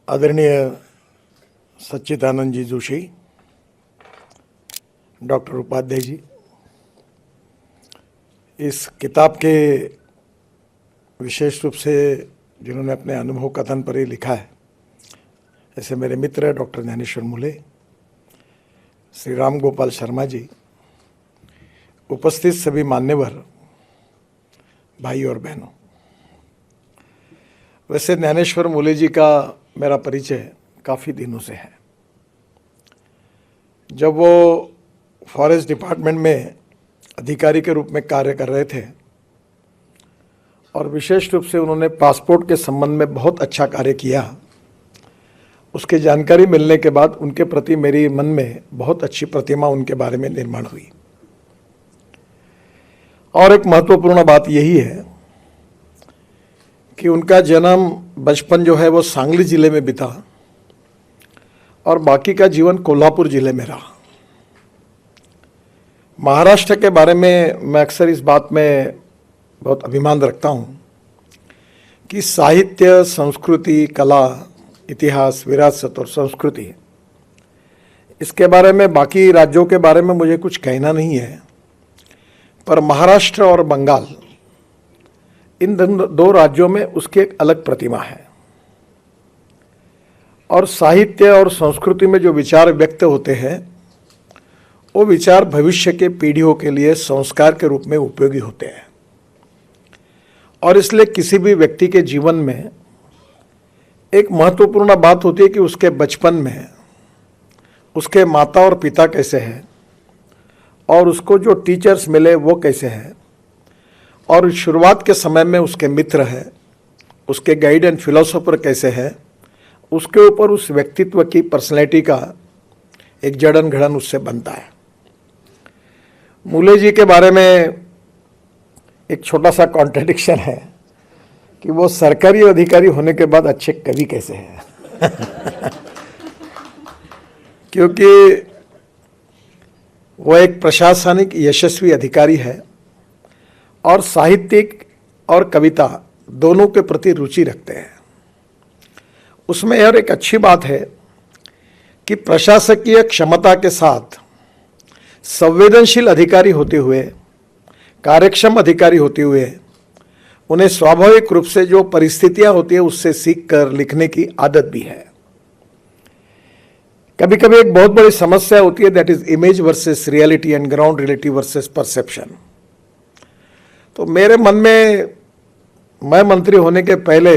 आदरणीय सच्चिदानंद जी जोशी, डॉक्टर उपाध्याय जी, इस किताब के विशेष रूप से जिन्होंने अपने अनुभव कथन पर ही लिखा है, ऐसे मेरे मित्र डॉक्टर ज्ञानेश्वर मूले, श्री राम गोपाल शर्मा जी, उपस्थित सभी मान्यवर भाई और बहनों। वैसे ज्ञानेश्वर मूले जी का मेरा परिचय काफ़ी दिनों से है। जब वो फॉरेस्ट डिपार्टमेंट में अधिकारी के रूप में कार्य कर रहे थे और विशेष रूप से उन्होंने पासपोर्ट के संबंध में बहुत अच्छा कार्य किया, उसकी जानकारी मिलने के बाद उनके प्रति मेरी मन में बहुत अच्छी प्रतिमा उनके बारे में निर्माण हुई। और एक महत्वपूर्ण बात यही है कि उनका जन्म, बचपन जो है वो सांगली जिले में बीता और बाकी का जीवन कोल्हापुर जिले में रहा। महाराष्ट्र के बारे में मैं अक्सर इस बात में बहुत अभिमान रखता हूँ कि साहित्य, संस्कृति, कला, इतिहास, विरासत और संस्कृति, इसके बारे में बाकी राज्यों के बारे में मुझे कुछ कहना नहीं है, पर महाराष्ट्र और बंगाल, इन दो राज्यों में उसकी एक अलग प्रतिमा है। और साहित्य और संस्कृति में जो विचार व्यक्त होते हैं, वो विचार भविष्य के पीढ़ियों के लिए संस्कार के रूप में उपयोगी होते हैं। और इसलिए किसी भी व्यक्ति के जीवन में एक महत्वपूर्ण बात होती है कि उसके बचपन में उसके माता और पिता कैसे हैं और उसको जो टीचर्स मिले वो कैसे हैं, और शुरुआत के समय में उसके मित्र हैं, उसके गाइड एंड फिलोसोफर कैसे हैं, उसके ऊपर उस व्यक्तित्व की पर्सनैलिटी का एक जड़न घड़न उससे बनता है। मूले जी के बारे में एक छोटा सा कॉन्ट्रडिक्शन है कि वो सरकारी अधिकारी होने के बाद अच्छे कवि कैसे हैं क्योंकि वो एक प्रशासनिक यशस्वी अधिकारी है और साहित्यिक और कविता दोनों के प्रति रुचि रखते हैं। उसमें और एक अच्छी बात है कि प्रशासकीय क्षमता के साथ संवेदनशील अधिकारी होते हुए, कार्यक्षम अधिकारी होते हुए, उन्हें स्वाभाविक रूप से जो परिस्थितियां होती है उससे सीख कर लिखने की आदत भी है। कभी कभी एक बहुत बड़ी समस्या होती है, that is image versus reality and ground reality versus perception. तो मेरे मन में, मैं मंत्री होने के पहले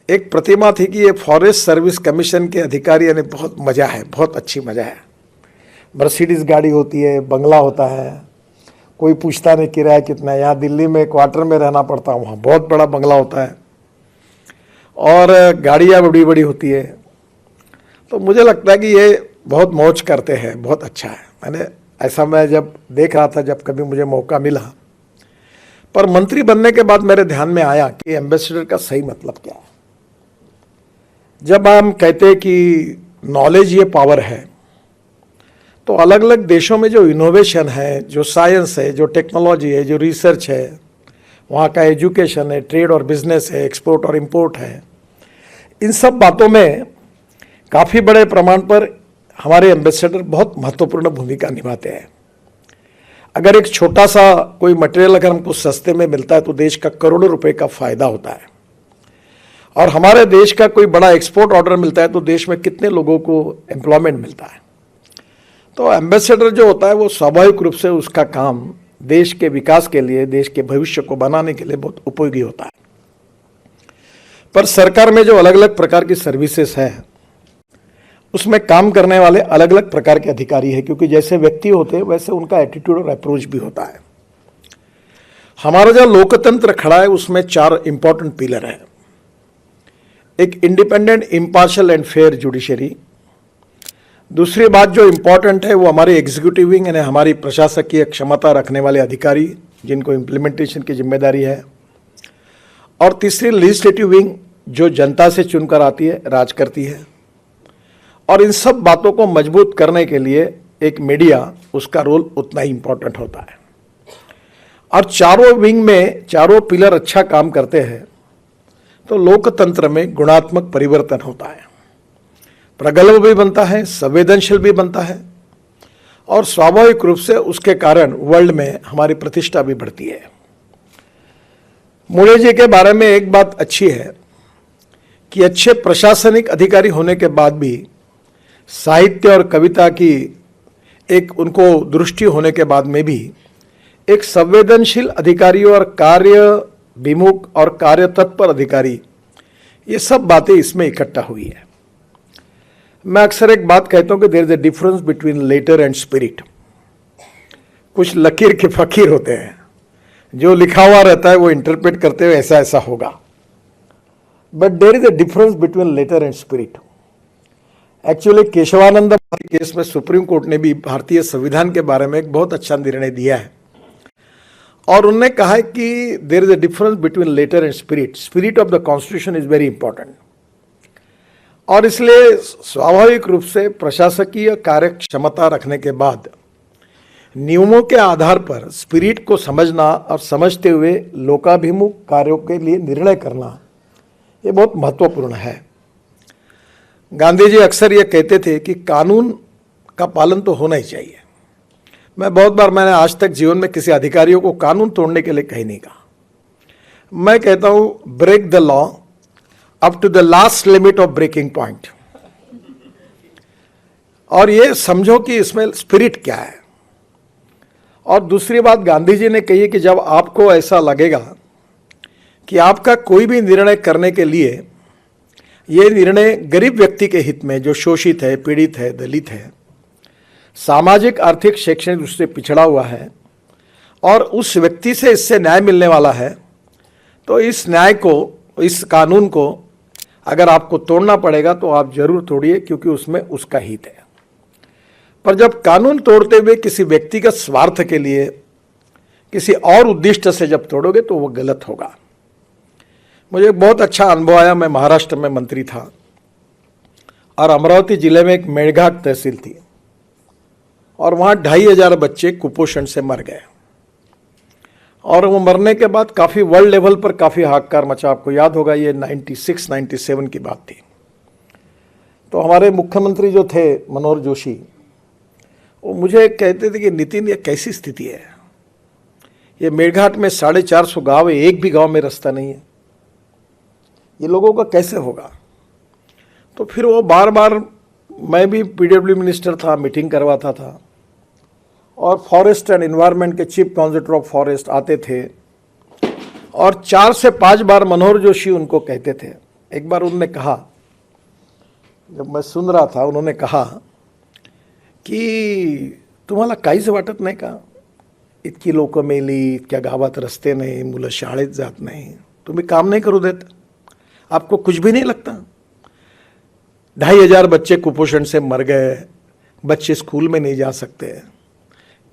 एक प्रतिमा थी कि ये फॉरेस्ट सर्विस कमीशन के अधिकारी, यानी बहुत मज़ा है, बहुत अच्छी मज़ा है। मर्सिडीज गाड़ी होती है, बंगला होता है, कोई पूछता नहीं किराया कितना है। यहाँ दिल्ली में क्वार्टर में रहना पड़ता है, वहाँ बहुत बड़ा बंगला होता है और गाड़ियाँ बड़ी बड़ी होती है। तो मुझे लगता है कि ये बहुत मौज करते हैं, बहुत अच्छा है। मैंने ऐसा मैं जब देख रहा था, जब कभी मुझे मौका मिला, पर मंत्री बनने के बाद मेरे ध्यान में आया कि एम्बेसडर का सही मतलब क्या है। जब हम कहते हैं कि नॉलेज ये पावर है, तो अलग अलग देशों में जो इनोवेशन है, जो साइंस है, जो टेक्नोलॉजी है, जो रिसर्च है, वहाँ का एजुकेशन है, ट्रेड और बिजनेस है, एक्सपोर्ट और इंपोर्ट है, इन सब बातों में काफ़ी बड़े प्रमाण पर हमारे एम्बेसडर बहुत महत्वपूर्ण भूमिका निभाते हैं। अगर एक छोटा सा कोई मटेरियल अगर हमको सस्ते में मिलता है तो देश का करोड़ों रुपए का फायदा होता है। और हमारे देश का कोई बड़ा एक्सपोर्ट ऑर्डर मिलता है तो देश में कितने लोगों को एम्प्लॉयमेंट मिलता है। तो एम्बेसडर जो होता है वो स्वाभाविक रूप से उसका काम देश के विकास के लिए, देश के भविष्य को बनाने के लिए बहुत उपयोगी होता है। पर सरकार में जो अलग अलग प्रकार की सर्विसेज है, उसमें काम करने वाले अलग अलग प्रकार के अधिकारी हैं, क्योंकि जैसे व्यक्ति होते हैं वैसे उनका एटीट्यूड और अप्रोच भी होता है। हमारा जो लोकतंत्र खड़ा है उसमें 4 इंपॉर्टेंट पिलर है। एक independent, impartial and fair judiciary. दूसरी बात जो इंपॉर्टेंट है वो हमारी एग्जीक्यूटिव विंग, यानी हमारी प्रशासकीय क्षमता रखने वाले अधिकारी जिनको इम्प्लीमेंटेशन की जिम्मेदारी है। और तीसरी लेजिस्लेटिव विंग जो जनता से चुनकर आती है, राज करती है। और इन सब बातों को मजबूत करने के लिए एक मीडिया, उसका रोल उतना ही इंपॉर्टेंट होता है। और चारों विंग में चारों पिलर अच्छा काम करते हैं तो लोकतंत्र में गुणात्मक परिवर्तन होता है, प्रगल्भ भी बनता है, संवेदनशील भी बनता है और स्वाभाविक रूप से उसके कारण वर्ल्ड में हमारी प्रतिष्ठा भी बढ़ती है। मुळे जी के बारे में एक बात अच्छी है कि अच्छे प्रशासनिक अधिकारी होने के बाद भी साहित्य और कविता की एक उनको दृष्टि होने के बाद में भी एक संवेदनशील अधिकारी और कार्य विमुख और कार्य तत्पर अधिकारी, ये सब बातें इसमें इकट्ठा हुई है। मैं अक्सर एक बात कहता हूं कि there is a difference between letter and spirit. कुछ लकीर के फकीर होते हैं, जो लिखा हुआ रहता है वो इंटरप्रेट करते हुए ऐसा ऐसा होगा, but there is a difference between letter and spirit. Actually Keshavananda case में सुप्रीम कोर्ट ने भी भारतीय संविधान के बारे में एक बहुत अच्छा निर्णय दिया है और उन्होंने कहा है कि there is a difference between letter and spirit. Spirit of the constitution is very important और इसलिए स्वाभाविक रूप से प्रशासकीय कार्य क्षमता रखने के बाद नियमों के आधार पर स्पिरिट को समझना और समझते हुए लोकाभिमुख कार्यों के लिए निर्णय करना, ये बहुत महत्वपूर्ण है। गांधी जी अक्सर ये कहते थे कि कानून का पालन तो होना ही चाहिए। मैं बहुत बार, मैंने आज तक जीवन में किसी अधिकारियों को कानून तोड़ने के लिए कहीं नहीं कहा। मैं कहता हूं break the law up to the last limit of breaking point, और ये समझो कि इसमें स्पिरिट क्या है। और दूसरी बात गांधी जी ने कही कि जब आपको ऐसा लगेगा कि आपका कोई भी निर्णय करने के लिए ये निर्णय गरीब व्यक्ति के हित में, जो शोषित है, पीड़ित है, दलित है, सामाजिक आर्थिक शैक्षणिक रूप से पिछड़ा हुआ है और उस व्यक्ति से इससे न्याय मिलने वाला है, तो इस न्याय को, इस कानून को अगर आपको तोड़ना पड़ेगा तो आप जरूर तोड़िए, क्योंकि उसमें उसका हित है। पर जब कानून तोड़ते हुए किसी व्यक्तिगत स्वार्थ के लिए, किसी और उद्देश्य से जब तोड़ोगे तो वो गलत होगा। मुझे बहुत अच्छा अनुभव आया। मैं महाराष्ट्र में मंत्री था और अमरावती जिले में एक मेड़घाट तहसील थी और वहाँ 2500 बच्चे कुपोषण से मर गए और वो मरने के बाद काफ़ी वर्ल्ड लेवल पर काफ़ी हाहाकार मचा। आपको याद होगा, ये 96-97 की बात थी। तो हमारे मुख्यमंत्री जो थे मनोहर जोशी, वो मुझे कहते थे कि नितिन, ये कैसी स्थिति है, ये मेड़घाट में 450 गाँव है, एक भी गाँव में रास्ता नहीं है, ये लोगों का कैसे होगा। तो फिर वो बार बार, मैं भी पीडब्ल्यू मिनिस्टर था, मीटिंग करवाता था और फॉरेस्ट एंड एनवायरनमेंट के चीफ कॉन्जर्वेटर ऑफ फॉरेस्ट आते थे और 4 से 5 बार मनोहर जोशी उनको कहते थे। एक बार उन्होंने कहा, जब मैं सुन रहा था, उन्होंने कहा की तुम्हाला काहीच वाटत नाही का, इतकी लोक मेली, इतक्या गावात रस्ते नाही, मुलं शाळेत जात नाही, तुम्ही काम नहीं करू देत, आपको कुछ भी नहीं लगता। 2500 बच्चे कुपोषण से मर गए, बच्चे स्कूल में नहीं जा सकते,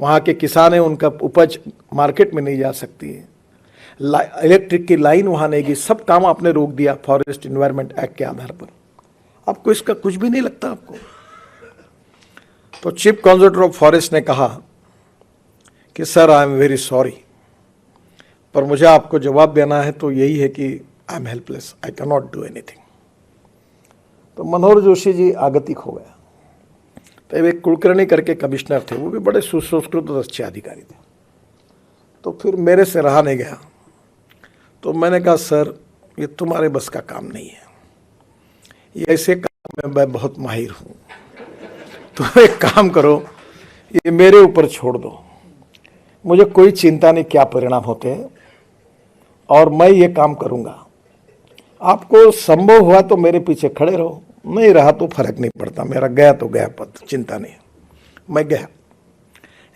वहाँ के किसान हैं, उनका उपज मार्केट में नहीं जा सकती, इलेक्ट्रिक की लाइन वहाँ नहीं गई, सब काम आपने रोक दिया फॉरेस्ट एनवायरनमेंट एक्ट के आधार पर, आपको इसका कुछ भी नहीं लगता आपको। तो चीफ कॉन्जर्वेटर ऑफ फॉरेस्ट ने कहा कि sir, I am very sorry, पर मुझे आपको जवाब देना है तो यही है कि I am helpless, I can not do anything. तो मनोहर जोशी जी आगतिक हो गया। तो एक कुलकर्णी करके कमिश्नर थे, वो भी बड़े सुसंस्कृत और अच्छे अधिकारी थे। तो फिर मेरे से रहा नहीं गया, तो मैंने कहा सर, ये तुम्हारे बस का काम नहीं है, ये ऐसे काम में मैं बहुत माहिर हूँ, तो एक काम करो, ये मेरे ऊपर छोड़ दो, मुझे कोई चिंता नहीं क्या परिणाम होते हैं और मैं ये काम करूँगा। आपको संभव हुआ तो मेरे पीछे खड़े रहो, नहीं रहा तो फर्क नहीं पड़ता, मेरा गया तो गया पद, चिंता नहीं। मैं गया।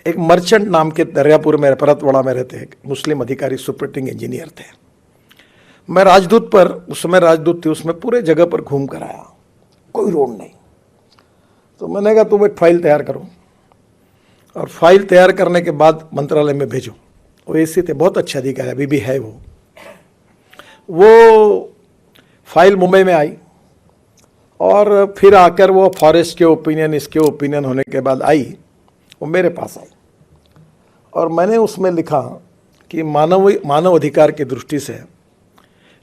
एक मर्चेंट नाम के दरियापुर में, परतवाड़ा में रहते एक मुस्लिम अधिकारी, सुपरिटेंडिंग इंजीनियर थे। मैं राजदूत पर, उस समय राजदूत थे, उसमें पूरे जगह पर घूम कर आया, कोई रोड नहीं। तो मैंने कहा तुम एक फाइल तैयार करो और फाइल तैयार करने के बाद मंत्रालय में भेजो। वो ऐसे थे, बहुत अच्छे अधिकारी, अभी भी है वो फाइल मुंबई में आई और फिर आकर वो फॉरेस्ट के ओपिनियन, इसके ओपिनियन होने के बाद आई, वो मेरे पास आई और मैंने उसमें लिखा कि मानव अधिकार की दृष्टि से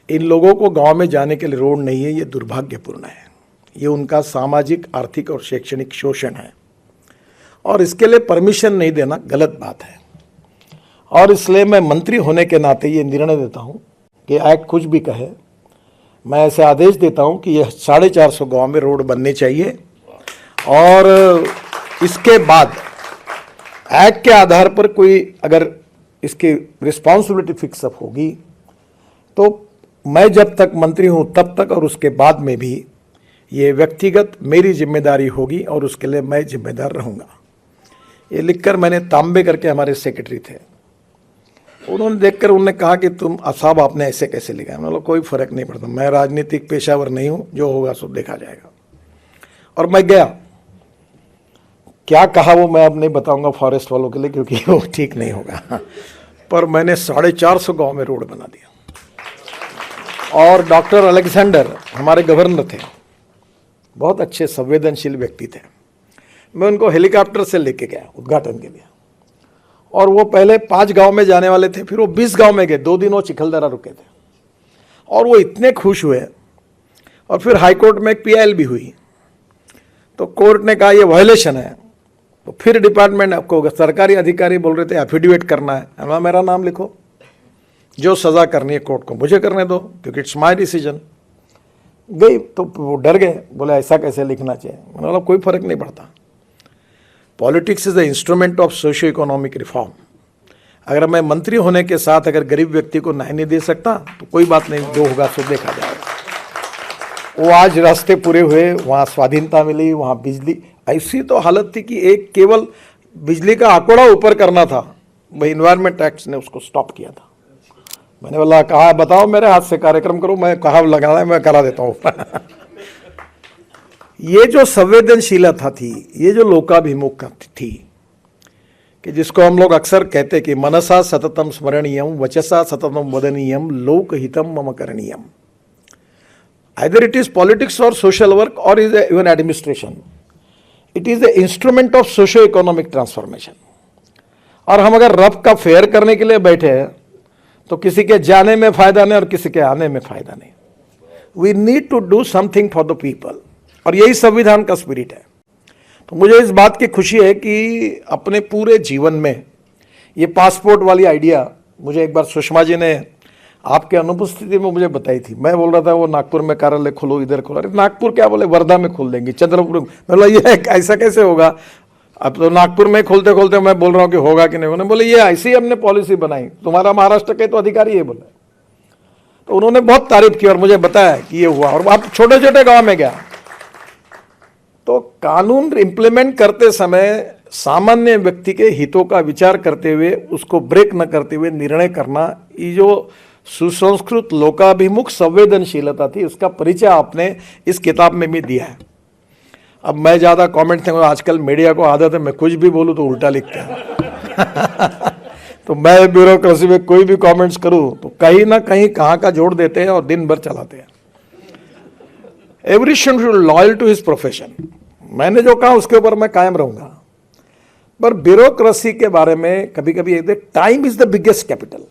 इन लोगों को गांव में जाने के लिए रोड नहीं है, ये दुर्भाग्यपूर्ण है। ये उनका सामाजिक, आर्थिक और शैक्षणिक शोषण है और इसके लिए परमिशन नहीं देना गलत बात है। और इसलिए मैं मंत्री होने के नाते ये निर्णय देता हूँ कि एक्ट कुछ भी कहे, मैं ऐसे आदेश देता हूँ कि यह 450 गांव में रोड बनने चाहिए और इसके बाद एक्ट के आधार पर कोई अगर इसकी रिस्पॉन्सिबिलिटी फिक्सअप होगी तो मैं जब तक मंत्री हूँ तब तक और उसके बाद में भी ये व्यक्तिगत मेरी जिम्मेदारी होगी और उसके लिए मैं जिम्मेदार रहूँगा। ये लिखकर मैंने तांबे करके, हमारे सेक्रेटरी थे, उन्होंने देखकर उन्होंने कहा कि तुम साहब आपने ऐसे कैसे लिखा। मैंने बोला कोई फर्क नहीं पड़ता, मैं राजनीतिक पेशावर नहीं हूँ, जो होगा सो देखा जाएगा। और मैं गया, क्या कहा वो मैं अब नहीं बताऊंगा फॉरेस्ट वालों के लिए क्योंकि वो ठीक नहीं होगा। पर मैंने 450 गांव में रोड बना दिया। और डॉक्टर अलेक्जेंडर हमारे गवर्नर थे, बहुत अच्छे संवेदनशील व्यक्ति थे। मैं उनको हेलीकॉप्टर से लेके गया उद्घाटन के लिए और वो पहले 5 गांव में जाने वाले थे, फिर वो 20 गांव में गए। 2 दिन वो चिखलदरा रुके थे और वो इतने खुश हुए। और फिर हाईकोर्ट में एक PIL भी हुई तो कोर्ट ने कहा ये वायलेशन है। तो फिर डिपार्टमेंट आपको सरकारी अधिकारी बोल रहे थे एफिडेविट करना है, मेरा नाम लिखो, जो सज़ा करनी है कोर्ट को मुझे करने दो क्योंकि इट्स माई डिसीजन। गई तो वो डर गए, बोले ऐसा कैसे लिखना चाहिए। मैंने बोला कोई फर्क नहीं पड़ता, politics is the instrument of socio economic reform. अगर मैं मंत्री होने के साथ अगर गरीब व्यक्ति को न्याय नहीं दे सकता तो कोई बात नहीं, जो होगा सो देखा जाएगा। वो आज रास्ते पूरे हुए, वहाँ स्वाधीनता मिली, वहाँ बिजली, ऐसी तो हालत थी कि एक केवल बिजली का आंकड़ा ऊपर करना था, वही इन्वायरमेंट एक्ट ने उसको स्टॉप किया था। मैंने बोला कहा बताओ मेरे हाथ से कार्यक्रम करो, मैं कहा लगाना है मैं करा देता हूँ। ये जो संवेदनशीलता थी, ये जो लोकाभिमुख थी कि जिसको हम लोग अक्सर कहते कि मनसा सततम स्मरणीयम वचसा सततम वदनीयम लोकहितम मम करणीयम। आइदर इट इज पॉलिटिक्स और सोशल वर्क और is even administration, it is the instrument of socio economic transformation. और हम अगर रफ का फेयर करने के लिए बैठे हैं तो किसी के जाने में फायदा नहीं और किसी के आने में फायदा नहीं। We need to do something for the people और यही संविधान का स्पिरिट है। तो मुझे इस बात की खुशी है कि अपने पूरे जीवन में ये पासपोर्ट वाली आइडिया मुझे एक बार सुषमा जी ने आपके अनुपस्थिति में मुझे बताई थी। मैं बोल रहा था वो नागपुर में कार्यालय खोलो, इधर खोलो। अरे नागपुर क्या, बोले वर्धा में खोल देंगे, चंद्रपुर में। बोला ये ऐसा कैसे होगा, अब तो नागपुर में खोलते खोलते मैं बोल रहा हूँ कि होगा कि नहीं। उन्होंने बोले ये ऐसी ही हमने पॉलिसी बनाई, तुम्हारा महाराष्ट्र के तो अधिकारी ये बोले। तो उन्होंने बहुत तारीफ की और मुझे बताया कि ये हुआ। और आप छोटे छोटे गाँव में गया तो कानून इम्प्लीमेंट करते समय सामान्य व्यक्ति के हितों का विचार करते हुए उसको ब्रेक न करते हुए निर्णय करना, ये जो सुसंस्कृत लोकाभिमुख संवेदनशीलता थी उसका परिचय आपने इस किताब में भी दिया है। अब मैं ज़्यादा कमेंट नहीं, आजकल मीडिया को आदत है मैं कुछ भी बोलूँ तो उल्टा लिखते हैं। तो मैं ब्यूरोक्रेसी में कोई भी कमेंट्स करूँ तो कहीं ना कहीं कहाँ का जोड़ देते हैं और दिन भर चलाते हैं। Every should loyal to his profession. मैंने जो कहा उसके ऊपर मैं कायम रहूँगा। पर ब्यूरोक्रेसी के बारे में कभी कभी time is the biggest capital.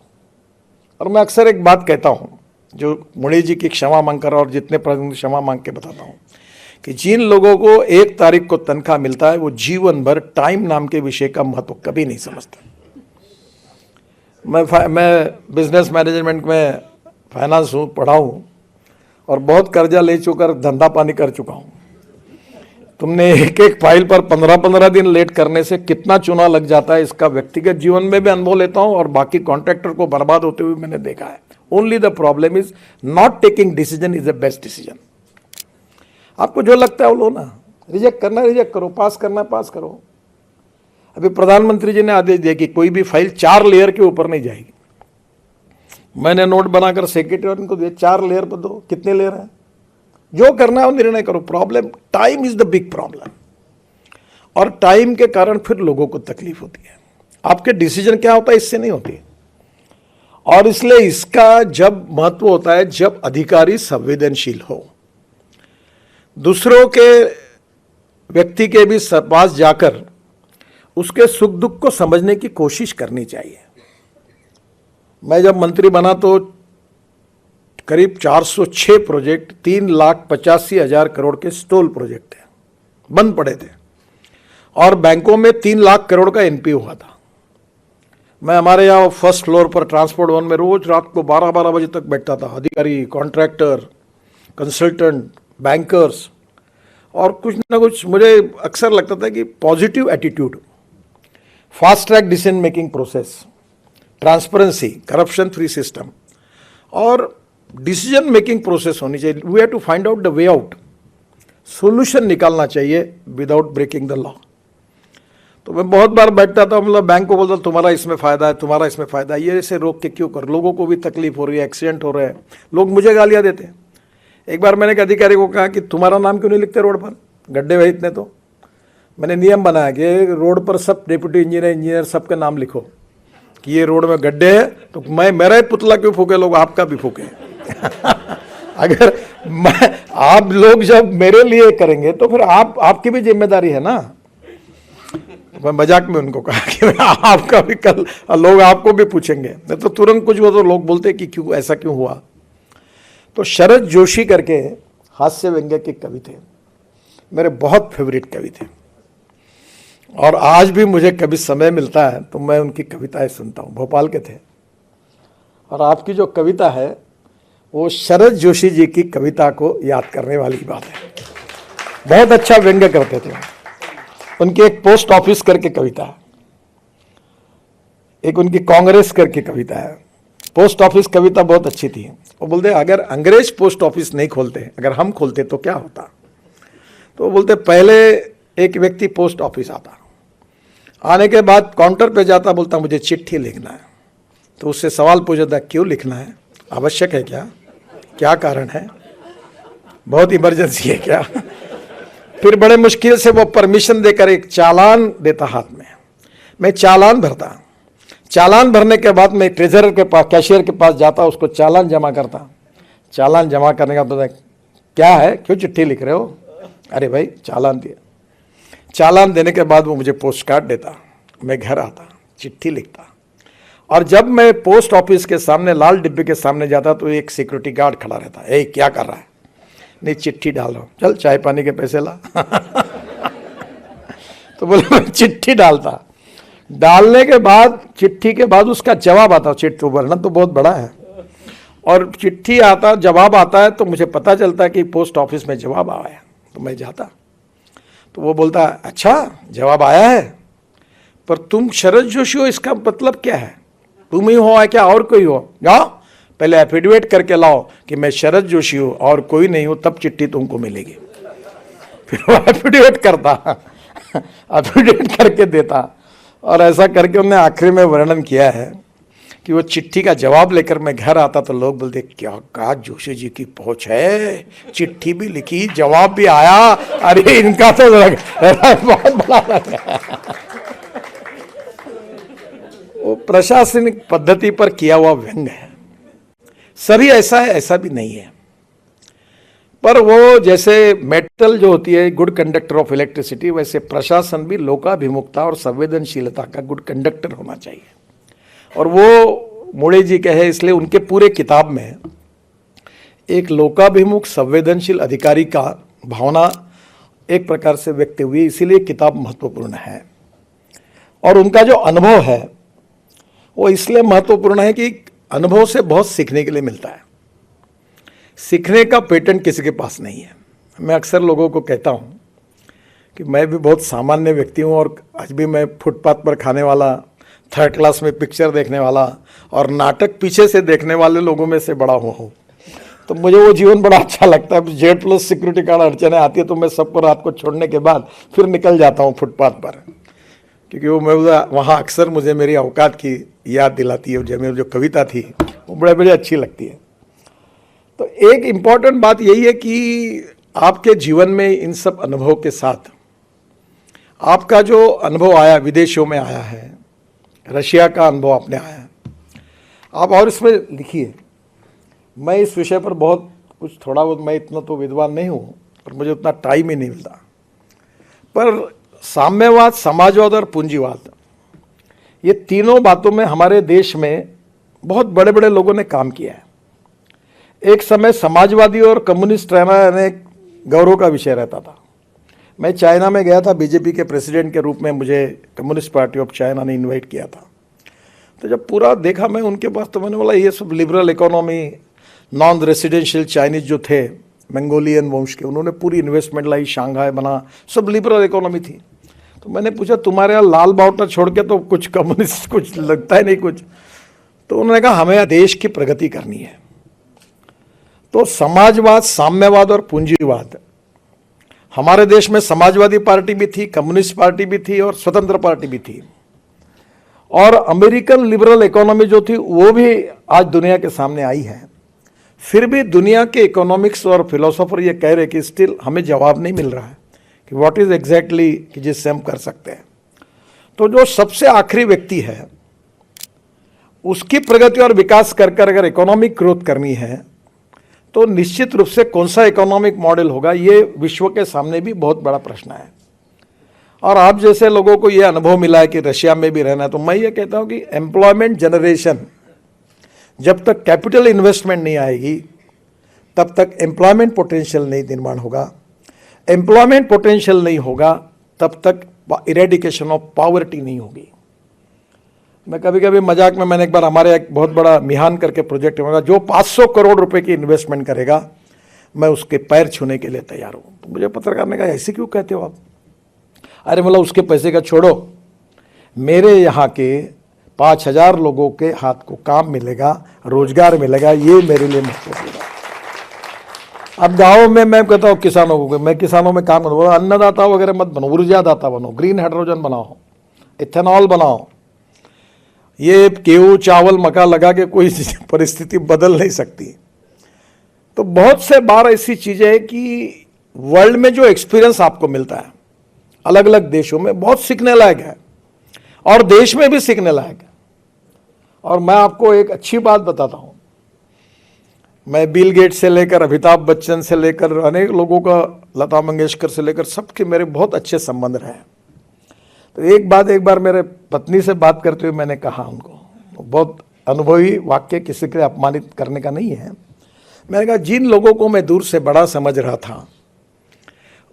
और मैं अक्सर एक बात कहता हूँ जो मुनि जी की क्षमा मांगकर और जितने प्रतिनिधि क्षमा मांग के बताता हूँ कि जिन लोगों को 1 तारीख को तनख्वाह मिलता है वो जीवन भर टाइम नाम के विषय का महत्व कभी नहीं समझते। मैं बिजनेस मैनेजमेंट में फाइनेंस हूँ, पढ़ा हूँ और बहुत कर्जा ले चुकर धंधा पानी कर चुका हूँ। तुमने एक एक फाइल पर 15-15 दिन लेट करने से कितना चूना लग जाता है, इसका व्यक्तिगत जीवन में भी अनुभव लेता हूँ और बाकी कॉन्ट्रैक्टर को बर्बाद होते हुए मैंने देखा है। Only the problem is not taking decision is the best decision. आपको जो लगता है वो लो ना, रिजेक्ट करना रिजेक्ट करो, पास करना पास करो। अभी प्रधानमंत्री जी ने आदेश दिया कि कोई भी फाइल 4 लेयर के ऊपर नहीं जाएगी। मैंने नोट बनाकर सेक्रेटरी को दिया 4 लेयर पर दो, कितने लेयर हैं, जो करना है वो निर्णय करो। Problem time is the big problem और टाइम के कारण फिर लोगों को तकलीफ होती है। आपके डिसीजन क्या होता है इससे नहीं होती। और इसलिए इसका जब महत्व होता है जब अधिकारी संवेदनशील हो, दूसरों के व्यक्ति के भी पास जाकर उसके सुख दुख को समझने की कोशिश करनी चाहिए। मैं जब मंत्री बना तो करीब 406 प्रोजेक्ट 3,85,000 करोड़ के स्टॉल प्रोजेक्ट थे, बंद पड़े थे, और बैंकों में 3 लाख करोड़ का एनपीए हुआ था। मैं हमारे यहाँ फर्स्ट फ्लोर पर ट्रांसपोर्ट वन में रोज रात को 12-12 बजे तक बैठता था, अधिकारी, कॉन्ट्रैक्टर, कंसल्टेंट, बैंकर्स, और कुछ ना कुछ मुझे अक्सर लगता था कि positive attitude, fast track decision making process, transparency, corruption free system और डिसीजन मेकिंग प्रोसेस होनी चाहिए। We have to find out the way out, solution निकालना चाहिए विदाउट ब्रेकिंग द लॉ। तो मैं बहुत बार बैठता था, मतलब बैंक को बोलता तुम्हारा इसमें फ़ायदा है, तुम्हारा इसमें फ़ायदा है, ये ऐसे रोक के क्यों कर, लोगों को भी तकलीफ हो रही है, एक्सीडेंट हो रहे हैं, लोग मुझे गालियाँ देते हैं। एक बार मैंने एक अधिकारी को कहा कि तुम्हारा नाम क्यों नहीं लिखते रोड पर, गड्ढे भाई इतने, तो मैंने नियम बनाया कि रोड पर सब डिप्टी इंजीनियर सबका नाम लिखो कि ये रोड में गड्ढे है, तो मैं मेरा ही पुतला क्यों फूके, लोग आपका भी फूके। अगर आप लोग जब मेरे लिए करेंगे तो फिर आपकी भी जिम्मेदारी है ना। मैं मजाक में उनको कहा कि आपका भी कल लोग आपको भी पूछेंगे, नहीं तो तुरंत कुछ हुआ तो लोग बोलते कि क्यों ऐसा क्यों हुआ। तो शरद जोशी करके हास्य व्यंग्य के कवि थे, मेरे बहुत फेवरेट कवि थे, और आज भी मुझे कभी समय मिलता है तो मैं उनकी कविताएं सुनता हूँ। भोपाल के थे, और आपकी जो कविता है वो शरद जोशी जी की कविता को याद करने वाली बात है। बहुत अच्छा व्यंग्य करते थे। उनकी एक पोस्ट ऑफिस करके कविता है, एक उनकी कांग्रेस करके कविता है। पोस्ट ऑफिस कविता बहुत अच्छी थी। वो बोलते अगर अंग्रेज पोस्ट ऑफिस नहीं खोलते, अगर हम खोलते तो क्या होता। तो वो बोलते पहले एक व्यक्ति पोस्ट ऑफिस आता, आने के बाद काउंटर पे जाता, बोलता मुझे चिट्ठी लिखना है। तो उससे सवाल पूछता क्यों लिखना है, आवश्यक है क्या, क्या कारण है, बहुत इमरजेंसी है क्या। फिर बड़े मुश्किल से वो परमिशन देकर एक चालान देता हाथ में, मैं चालान भरता। चालान भरने के बाद मैं ट्रेजरर के पास, कैशियर के पास जाता, उसको चालान जमा करता। चालान जमा करने का पता क्या है, क्यों चिट्ठी लिख रहे हो, अरे भाई चालान दिया। चालान देने के बाद वो मुझे पोस्ट कार्ड देता, मैं घर आता, चिट्ठी लिखता, और जब मैं पोस्ट ऑफिस के सामने लाल डिब्बे के सामने जाता तो एक सिक्योरिटी गार्ड खड़ा रहता, ए क्या कर रहा है, नहीं चिट्ठी डाल रहा हूँ, चल चाय पानी के पैसे ला। तो बोले मैं चिट्ठी डालता, डालने के बाद चिट्ठी के बाद उसका जवाब आता, चिट्ठी तो वर्णन तो बहुत बड़ा है, और चिट्ठी आता, जवाब आता है, तो मुझे पता चलता है कि पोस्ट ऑफिस में जवाब आया है। तो मैं जाता, तो वो बोलता अच्छा जवाब आया है, पर तुम शरद जोशी हो, इसका मतलब क्या है, तुम ही हो है क्या और कोई हो, जाओ पहले एफिडेविट करके लाओ कि मैं शरद जोशी हूँ और कोई नहीं हूँ, तब चिट्ठी तुमको मिलेगी। फिर वो एफिडेविट करता, एफिडेविट करके देता, और ऐसा करके उन्होंने आखिरी में वर्णन किया है कि वो चिट्ठी का जवाब लेकर मैं घर आता तो लोग बोलते क्या कहा जोशी जी की पहुंच है, चिट्ठी भी लिखी, जवाब भी आया, अरे इनका तो बहुत बड़ा लगा। वो प्रशासनिक पद्धति पर किया हुआ व्यंग्य है। सभी ऐसा है ऐसा भी नहीं है, पर वो जैसे मेटल जो होती है गुड कंडक्टर ऑफ इलेक्ट्रिसिटी, वैसे प्रशासन भी लोकाभिमुखता और संवेदनशीलता का गुड कंडक्टर होना चाहिए। और वो मोड़े जी कहे, इसलिए उनके पूरे किताब में एक लोकाभिमुख संवेदनशील अधिकारी का भावना एक प्रकार से व्यक्त हुई, इसीलिए किताब महत्वपूर्ण है। और उनका जो अनुभव है वो इसलिए महत्वपूर्ण है कि अनुभव से बहुत सीखने के लिए मिलता है। सीखने का पेटेंट किसी के पास नहीं है। मैं अक्सर लोगों को कहता हूँ कि मैं भी बहुत सामान्य व्यक्ति हूँ, और आज भी मैं फुटपाथ पर खाने वाला, थर्ड क्लास में पिक्चर देखने वाला और नाटक पीछे से देखने वाले लोगों में से बड़ा हुआ हूँ। तो मुझे वो जीवन बड़ा अच्छा लगता है। जेड प्लस सिक्योरिटी गार्ड अड़चने आती है तो मैं सबको रात को छोड़ने के बाद फिर निकल जाता हूँ फुटपाथ पर, क्योंकि वो मैं वहाँ अक्सर मुझे मेरी औकात की याद दिलाती है। जो मेरी जो कविता थी वो बड़े अच्छी लगती है। तो एक इम्पॉर्टेंट बात यही है कि आपके जीवन में इन सब अनुभव के साथ आपका जो अनुभव आया, विदेशों में आया है, रशिया का अनुभव आपने आया, आप और इसमें लिखिए। मैं इस विषय पर बहुत कुछ थोड़ा बहुत, मैं इतना तो विद्वान नहीं हूँ और मुझे उतना टाइम ही नहीं मिलता, पर साम्यवाद, समाजवाद और पूंजीवाद, ये तीनों बातों में हमारे देश में बहुत बड़े बड़े लोगों ने काम किया है। एक समय समाजवादी और कम्युनिस्ट रहना एक गौरव का विषय रहता था। मैं चाइना में गया था, बीजेपी के प्रेसिडेंट के रूप में मुझे कम्युनिस्ट पार्टी ऑफ चाइना ने इनवाइट किया था। तो जब पूरा देखा मैं उनके पास, तो मैंने बोला ये सब liberal economy, non residential Chinese जो थे मंगोलियन वंश के, उन्होंने पूरी इन्वेस्टमेंट लाई, शंघाई बना, सब लिबरल इकोनॉमी थी। तो मैंने पूछा तुम्हारे यहाँ लाल बावटा छोड़ के तो कुछ कम्युनिस्ट कुछ लगता है नहीं कुछ। तो उन्होंने कहा हमें देश की प्रगति करनी है। तो समाजवाद, साम्यवाद और पूंजीवाद, हमारे देश में समाजवादी पार्टी भी थी, कम्युनिस्ट पार्टी भी थी और स्वतंत्र पार्टी भी थी। और अमेरिकन लिबरल इकोनॉमी जो थी वो भी आज दुनिया के सामने आई है। फिर भी दुनिया के इकोनॉमिक्स और फिलोसोफर ये कह रहे कि स्टिल हमें जवाब नहीं मिल रहा है कि व्हाट इज एग्जैक्टली कि जिससे हम कर सकते हैं। तो जो सबसे आखिरी व्यक्ति है उसकी प्रगति और विकास कर अगर इकोनॉमिक ग्रोथ करनी है तो निश्चित रूप से कौन सा इकोनॉमिक मॉडल होगा, ये विश्व के सामने भी बहुत बड़ा प्रश्न है। और आप जैसे लोगों को ये अनुभव मिला है कि रशिया में भी रहना है, तो मैं ये कहता हूँ कि एम्प्लॉयमेंट जनरेशन, जब तक कैपिटल इन्वेस्टमेंट नहीं आएगी तब तक एम्प्लॉयमेंट पोटेंशियल नहीं निर्माण होगा। एम्प्लॉयमेंट पोटेंशियल नहीं होगा तब तक इरेडिकेशन ऑफ पॉवर्टी नहीं होगी। मैं कभी कभी मजाक में, मैंने एक बार हमारे एक बहुत बड़ा मिहान करके प्रोजेक्ट होगा, जो 500 करोड़ रुपए की इन्वेस्टमेंट करेगा मैं उसके पैर छूने के लिए तैयार हूँ। तो मुझे पत्रकार ने कहा ऐसे क्यों कहते हो आप? अरे मतलब उसके पैसे का छोड़ो, मेरे यहाँ के 5000 लोगों के हाथ को काम मिलेगा, रोजगार मिलेगा, ये मेरे लिए महत्वपूर्ण है। अब गाँव में मैं कहता हूँ किसानों को, मैं किसानों में काम करूँ, अन्नदाता वगैरह मत बनो, ऊर्जादाता बनो, ग्रीन हाइड्रोजन बनाओ, इथेनॉल बनाओ। ये गेहूँ चावल मक्का लगा के कोई परिस्थिति बदल नहीं सकती। तो बहुत से बार ऐसी चीजें हैं कि वर्ल्ड में जो एक्सपीरियंस आपको मिलता है अलग अलग देशों में, बहुत सीखने लायक है और देश में भी सीखने लायक है। और मैं आपको एक अच्छी बात बताता हूँ, मैं बिल गेट्स से लेकर अमिताभ बच्चन से लेकर अनेक लोगों का, लता मंगेशकर से लेकर सबके मेरे बहुत अच्छे संबंध रहे। तो एक बार मेरे पत्नी से बात करते हुए मैंने कहा उनको, बहुत अनुभवी वाक्य, किसी के अपमानित करने का नहीं है, मैंने कहा जिन लोगों को मैं दूर से बड़ा समझ रहा था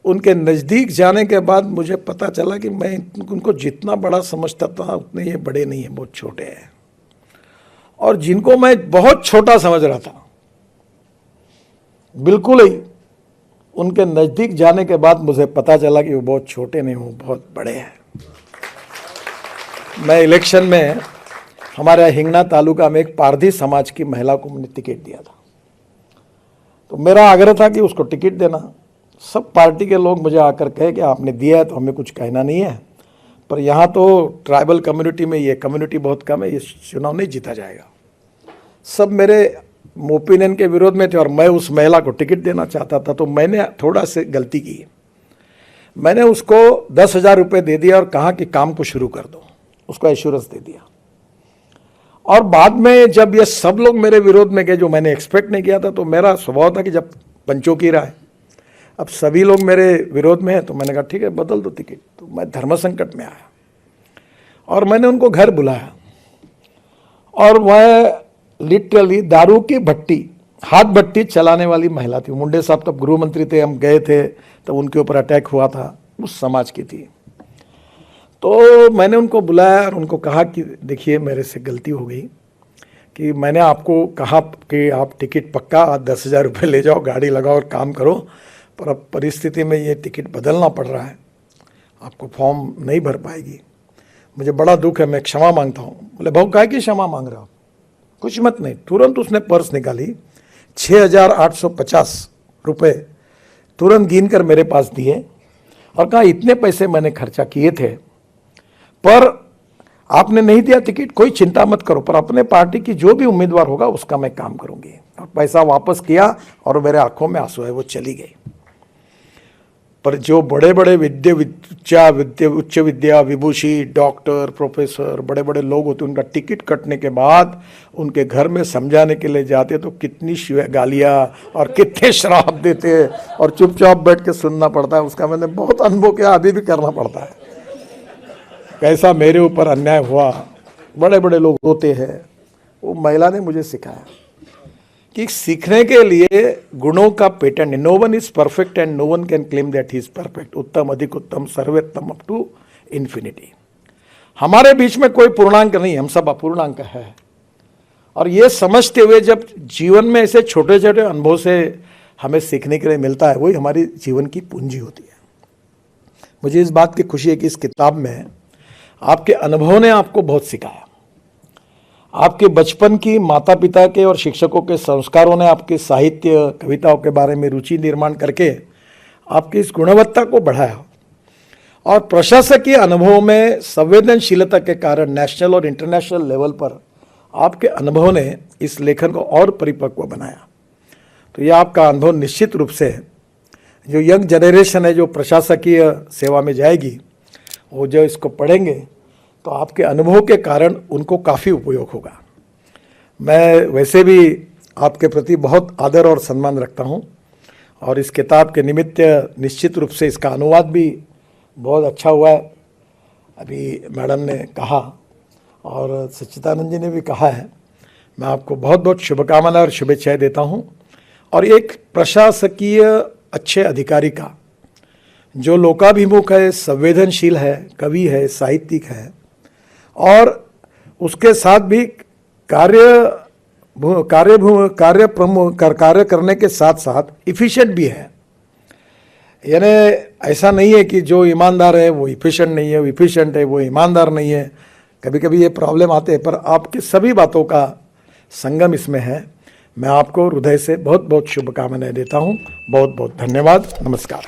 उनके नज़दीक जाने के बाद मुझे पता चला कि मैं उनको जितना बड़ा समझता था उतने ये बड़े नहीं हैं, बहुत छोटे हैं। और जिनको मैं बहुत छोटा समझ रहा था बिल्कुल ही, उनके नज़दीक जाने के बाद मुझे पता चला कि वो बहुत छोटे नहीं, वो बहुत बड़े हैं। मैं इलेक्शन में हमारे हिंगना तालुका में एक पारधी समाज की महिला को मैंने टिकट दिया था। तो मेरा आग्रह था कि उसको टिकट देना। सब पार्टी के लोग मुझे आकर कहे कि आपने दिया है तो हमें कुछ कहना नहीं है, पर यहाँ तो ट्राइबल कम्युनिटी में ये कम्युनिटी बहुत कम है, ये चुनाव नहीं जीता जाएगा। सब मेरे ओपिनियन के विरोध में थे और मैं उस महिला को टिकट देना चाहता था। तो मैंने थोड़ा सी गलती की, मैंने उसको 10,000 रुपये दे दिया और कहा कि काम को शुरू कर दो, उसको एश्योरेंस दे दिया। और बाद में जब ये सब लोग मेरे विरोध में गए, जो मैंने एक्सपेक्ट नहीं किया था, तो मेरा स्वभाव था कि जब पंचों की राय, अब सभी लोग मेरे विरोध में हैं, तो मैंने कहा ठीक है बदल दो टिकट। तो मैं धर्म संकट में आया और मैंने उनको घर बुलाया और वह लिटरली दारू की भट्टी, हाथ भट्टी चलाने वाली महिला थी। मुंडे साहब तब गृह मंत्री थे, हम गए थे तब उनके ऊपर अटैक हुआ था, उस समाज की थी। तो मैंने उनको बुलाया और उनको कहा कि देखिए मेरे से गलती हो गई कि मैंने आपको कहा कि आप टिकट पक्का 10,000 रुपये ले जाओ, गाड़ी लगाओ और काम करो, पर अब परिस्थिति में ये टिकट बदलना पड़ रहा है, आपको फॉर्म नहीं भर पाएगी, मुझे बड़ा दुख है, मैं क्षमा मांगता हूँ। बोले भाऊ काहे की क्षमा मांग रहे हो? कुछ मत नहीं। तुरंत उसने पर्स निकाली, 6,850 रुपये तुरंत गिन कर मेरे पास दिए और कहा इतने पैसे मैंने खर्चा किए थे, पर आपने नहीं दिया टिकट, कोई चिंता मत करो, पर अपने पार्टी की जो भी उम्मीदवार होगा उसका मैं काम करूंगी। और पैसा वापस किया और मेरे आंखों में आंसू है, वो चली गई। पर जो बड़े बड़े उच्च विद्या विभूषी, डॉक्टर, प्रोफेसर, बड़े बड़े लोग होते, उनका टिकट कटने के बाद उनके घर में समझाने के लिए जाते तो कितनी गालियाँ और कितने श्राप देते और चुपचाप बैठ के सुनना पड़ता है। उसका मैंने बहुत अनुभव किया, अभी भी करना पड़ता है। कैसा मेरे ऊपर अन्याय हुआ, बड़े बड़े लोग होते हैं, वो महिला ने मुझे सिखाया कि सीखने के लिए गुणों का patent, no one is perfect and no one can claim that he is perfect. उत्तम, अधिक उत्तम, सर्वोत्तम, अप टू इन्फिनिटी। हमारे बीच में कोई पूर्णांक नहीं, हम सब अपूर्णांक है। और ये समझते हुए जब जीवन में ऐसे छोटे छोटे अनुभव से हमें सीखने के लिए मिलता है, वही हमारी जीवन की पूंजी होती है। मुझे इस बात की खुशी है कि इस किताब में आपके अनुभव ने आपको बहुत सिखाया। आपके बचपन की माता पिता के और शिक्षकों के संस्कारों ने आपके साहित्य, कविताओं के बारे में रुचि निर्माण करके आपकी इस गुणवत्ता को बढ़ाया। और प्रशासकीय अनुभवों में संवेदनशीलता के कारण नेशनल और इंटरनेशनल लेवल पर आपके अनुभव ने इस लेखन को और परिपक्व बनाया। तो यह आपका अनुभव निश्चित रूप से जो यंग जनरेशन है जो प्रशासकीय सेवा में जाएगी, वो जो इसको पढ़ेंगे तो आपके अनुभव के कारण उनको काफ़ी उपयोग होगा। मैं वैसे भी आपके प्रति बहुत आदर और सम्मान रखता हूँ और इस किताब के निमित्त निश्चित रूप से इसका अनुवाद भी बहुत अच्छा हुआ है, अभी मैडम ने कहा और सच्चिदानंद जी ने भी कहा है। मैं आपको बहुत बहुत शुभकामनाएं और शुभेच्छाएं देता हूँ। और एक प्रशासकीय अच्छे अधिकारी का जो लोकाभिमुख है, संवेदनशील है, कवि है, साहित्यिक है और उसके साथ भी कार्य करने के साथ साथ इफिशिएंट भी है। यानी ऐसा नहीं है कि जो ईमानदार है वो इफिशिएंट नहीं है, वो इफिशिएंट है वो ईमानदार नहीं है। कभी कभी ये प्रॉब्लम आते हैं, पर आपकी सभी बातों का संगम इसमें है। मैं आपको हृदय से बहुत बहुत शुभकामनाएं देता हूँ। बहुत बहुत धन्यवाद। नमस्कार।